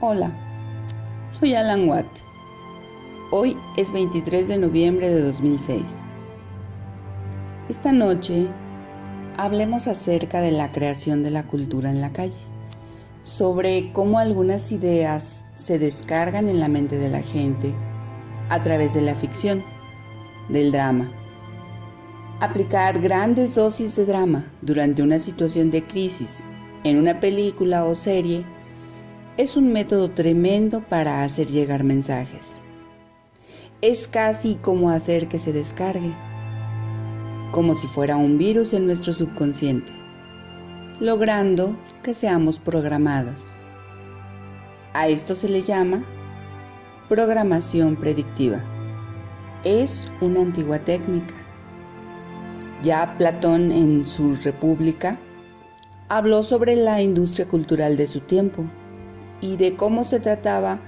Hola, soy Alan Watt. Hoy es 23 de noviembre de 2006. Esta noche hablemos acerca de la creación de la cultura en la calle, sobre cómo algunas ideas se descargan en la mente de la gente a través de la ficción, del drama. Aplicar grandes dosis de drama durante una situación de crisis en una película o serie es un método tremendo para hacer llegar mensajes. Es casi como hacer que se descargue, como si fuera un virus en nuestro subconsciente, logrando que seamos programados. A esto se le llama programación predictiva. Es una antigua técnica. Ya Platón en su República habló sobre la industria cultural de su tiempo y de cómo se trataba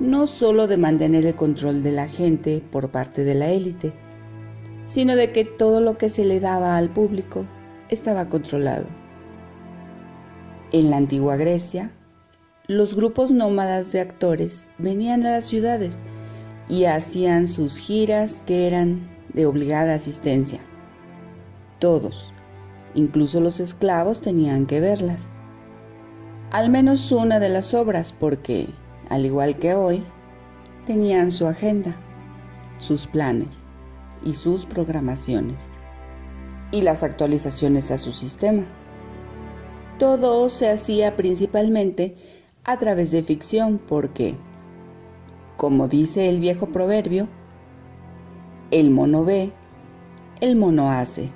no solo de mantener el control de la gente por parte de la élite, sino de que todo lo que se le daba al público estaba controlado. En la antigua Grecia, los grupos nómadas de actores venían a las ciudades y hacían sus giras que eran de obligada asistencia. Todos, incluso los esclavos, tenían que verlas. Al menos una de las obras porque, al igual que hoy, tenían su agenda, sus planes y sus programaciones, y las actualizaciones a su sistema. Todo se hacía principalmente a través de ficción porque, como dice el viejo proverbio, el mono ve, el mono hace.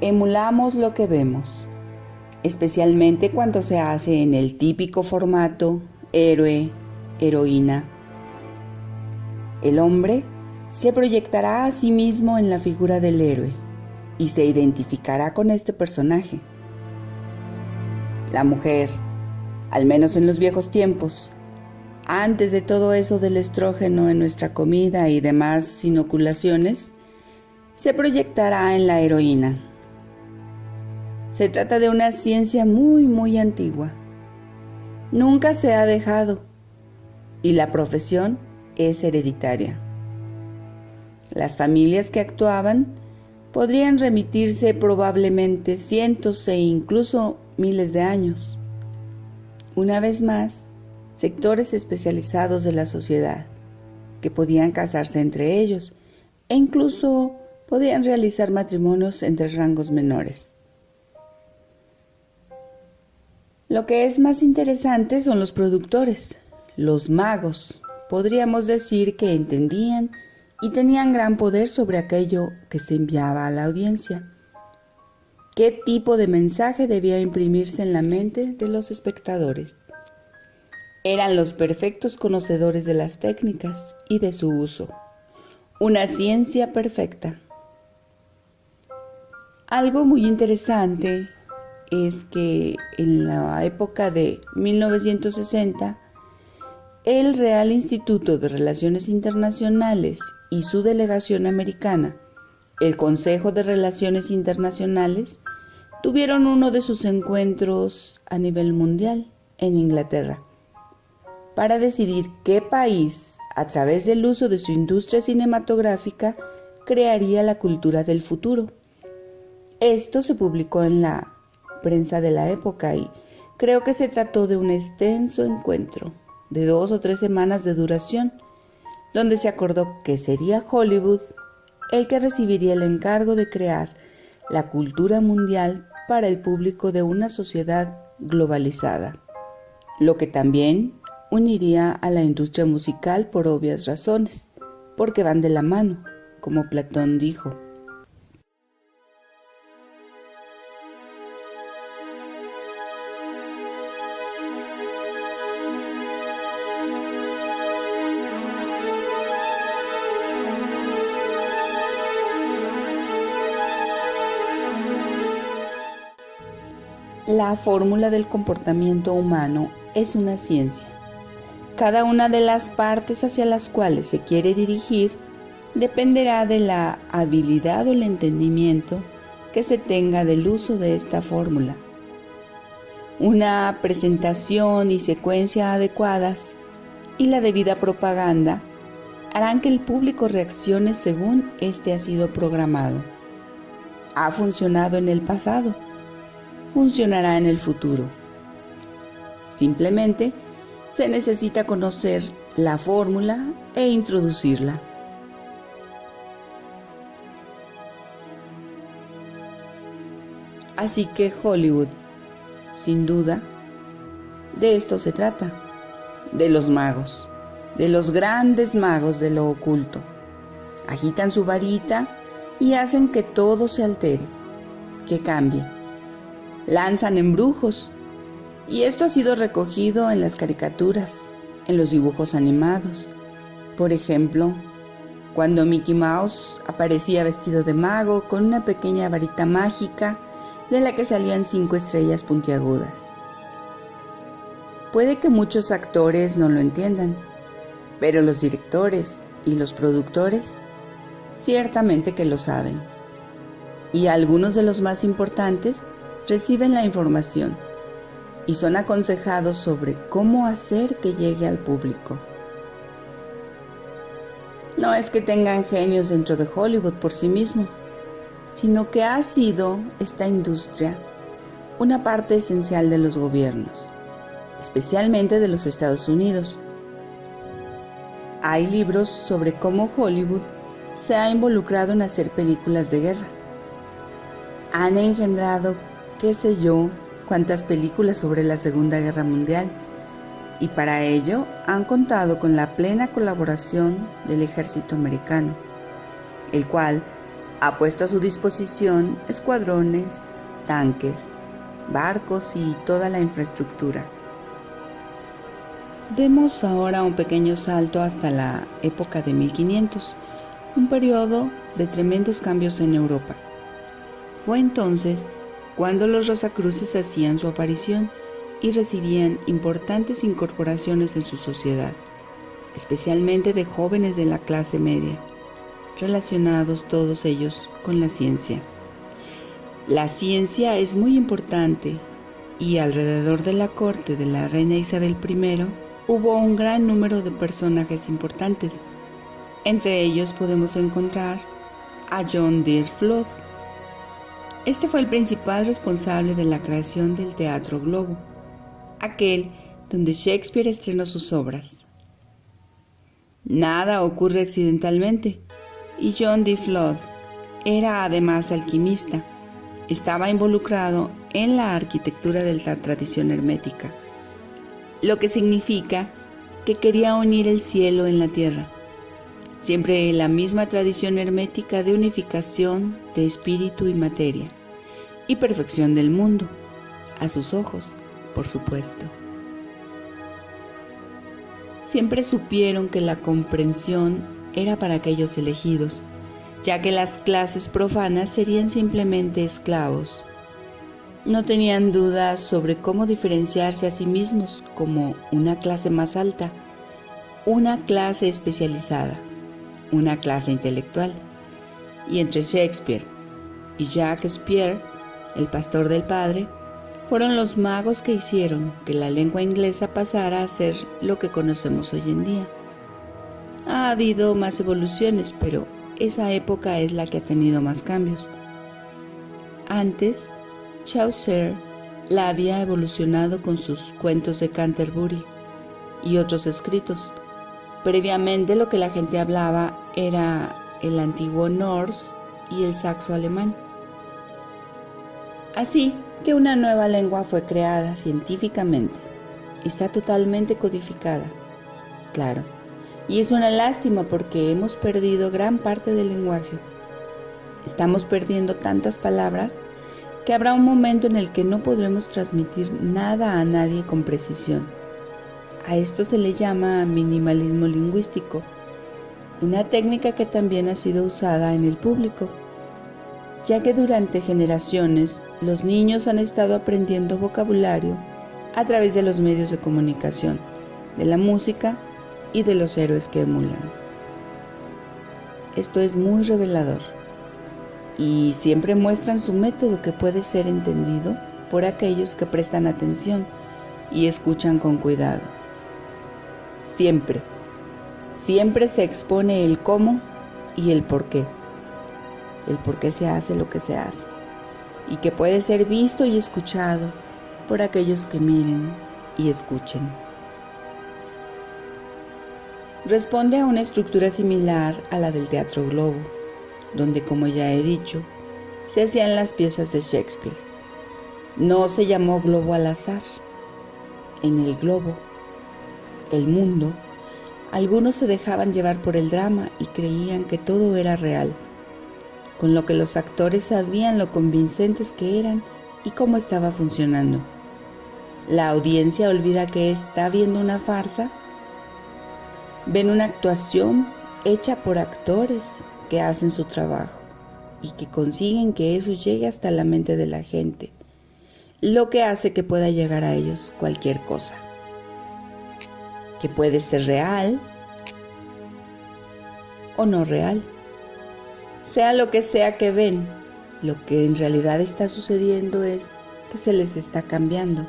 Emulamos lo que vemos, especialmente cuando se hace en el típico formato héroe, heroína. El hombre se proyectará a sí mismo en la figura del héroe y se identificará con este personaje. La mujer, al menos en los viejos tiempos, antes de todo eso del estrógeno en nuestra comida y demás inoculaciones, se proyectará en la heroína. Se trata de una ciencia muy antigua. Nunca se ha dejado y la profesión es hereditaria. Las familias que actuaban podrían remitirse probablemente cientos e incluso miles de años. Una vez más, sectores especializados de la sociedad que podían casarse entre ellos e incluso podían realizar matrimonios entre rangos menores. Lo que es más interesante son los productores, los magos. Podríamos decir que entendían y tenían gran poder sobre aquello que se enviaba a la audiencia. ¿Qué tipo de mensaje debía imprimirse en la mente de los espectadores? Eran los perfectos conocedores de las técnicas y de su uso. Una ciencia perfecta. Algo muy interesante es que en la época de 1960, el Real Instituto de Relaciones Internacionales y su delegación americana, el Consejo de Relaciones Internacionales, tuvieron uno de sus encuentros a nivel mundial en Inglaterra para decidir qué país, a través del uso de su industria cinematográfica, crearía la cultura del futuro. Esto se publicó en la prensa de la época y creo que se trató de un extenso encuentro de 2 o 3 semanas de duración, donde se acordó que sería Hollywood el que recibiría el encargo de crear la cultura mundial para el público de una sociedad globalizada, lo que también uniría a la industria musical por obvias razones, porque van de la mano, como Platón dijo. La fórmula del comportamiento humano es una ciencia. Cada una de las partes hacia las cuales se quiere dirigir dependerá de la habilidad o el entendimiento que se tenga del uso de esta fórmula. Una presentación y secuencia adecuadas y la debida propaganda harán que el público reaccione según éste ha sido programado. Ha funcionado en el pasado, funcionará en el futuro. Simplemente se necesita conocer la fórmula e introducirla. Así que Hollywood, sin duda, de esto se trata, de los magos, de los grandes magos de lo oculto. Agitan su varita y hacen que todo se altere, que cambie. Lanzan embrujos, y esto ha sido recogido en las caricaturas, en los dibujos animados. Por ejemplo, cuando Mickey Mouse aparecía vestido de mago con una pequeña varita mágica de la que salían 5 estrellas puntiagudas. Puede que muchos actores no lo entiendan, pero los directores y los productores ciertamente que lo saben. Y algunos de los más importantes reciben la información y son aconsejados sobre cómo hacer que llegue al público. No es que tengan genios dentro de Hollywood por sí mismo, sino que ha sido esta industria una parte esencial de los gobiernos, especialmente de los Estados Unidos. Hay libros sobre cómo Hollywood se ha involucrado en hacer películas de guerra. Han engendrado, qué sé yo, cuántas películas sobre la Segunda Guerra Mundial, y para ello han contado con la plena colaboración del ejército americano, el cual ha puesto a su disposición escuadrones, tanques, barcos y toda la infraestructura. Demos ahora un pequeño salto hasta la época de 1500, un periodo de tremendos cambios en Europa. Fue entonces cuando los Rosacruces hacían su aparición y recibían importantes incorporaciones en su sociedad, especialmente de jóvenes de la clase media, relacionados todos ellos con la ciencia. La ciencia es muy importante y alrededor de la corte de la reina Isabel I hubo un gran número de personajes importantes. Entre ellos podemos encontrar a John Deere Flood. Este fue el principal responsable de la creación del Teatro Globo, aquel donde Shakespeare estrenó sus obras. Nada ocurre accidentalmente, y John Deere Flood era además alquimista. Estaba involucrado en la arquitectura de la tradición hermética, lo que significa que quería unir el cielo en la tierra, siempre la misma tradición hermética de unificación de espíritu y materia, y perfección del mundo, a sus ojos, por supuesto. Siempre supieron que la comprensión era para aquellos elegidos, ya que las clases profanas serían simplemente esclavos. No tenían dudas sobre cómo diferenciarse a sí mismos como una clase más alta, una clase especializada, una clase intelectual. Y entre Shakespeare y Jacques Spear, el pastor del padre, fueron los magos que hicieron que la lengua inglesa pasara a ser lo que conocemos hoy en día. Ha habido más evoluciones, pero esa época es la que ha tenido más cambios. Antes, Chaucer la había evolucionado con sus cuentos de Canterbury y otros escritos. Previamente lo que la gente hablaba era el antiguo Norse y el saxo alemán. Así que una nueva lengua fue creada científicamente. Está totalmente codificada, claro. Y es una lástima porque hemos perdido gran parte del lenguaje. Estamos perdiendo tantas palabras que habrá un momento en el que no podremos transmitir nada a nadie con precisión. A esto se le llama minimalismo lingüístico, una técnica que también ha sido usada en el público, ya que durante generaciones los niños han estado aprendiendo vocabulario a través de los medios de comunicación, de la música y de los héroes que emulan. Esto es muy revelador y siempre muestran su método que puede ser entendido por aquellos que prestan atención y escuchan con cuidado. Siempre se expone el cómo y el por qué. El por qué se hace lo que se hace y que puede ser visto y escuchado por aquellos que miren y escuchen. Responde a una estructura similar a la del Teatro Globo, donde, como ya he dicho, se hacían las piezas de Shakespeare. No se llamó globo al azar. En el globo, el mundo, algunos se dejaban llevar por el drama y creían que todo era real, con lo que los actores sabían lo convincentes que eran y cómo estaba funcionando. La audiencia olvida que está viendo una farsa. Ven una actuación hecha por actores que hacen su trabajo y que consiguen que eso llegue hasta la mente de la gente, lo que hace que pueda llegar a ellos cualquier cosa, que puede ser real o no real. Sea lo que sea que ven, lo que en realidad está sucediendo es que se les está cambiando.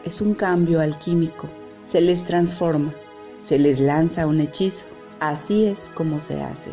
Es un cambio alquímico, se les transforma, se les lanza un hechizo. Así es como se hace.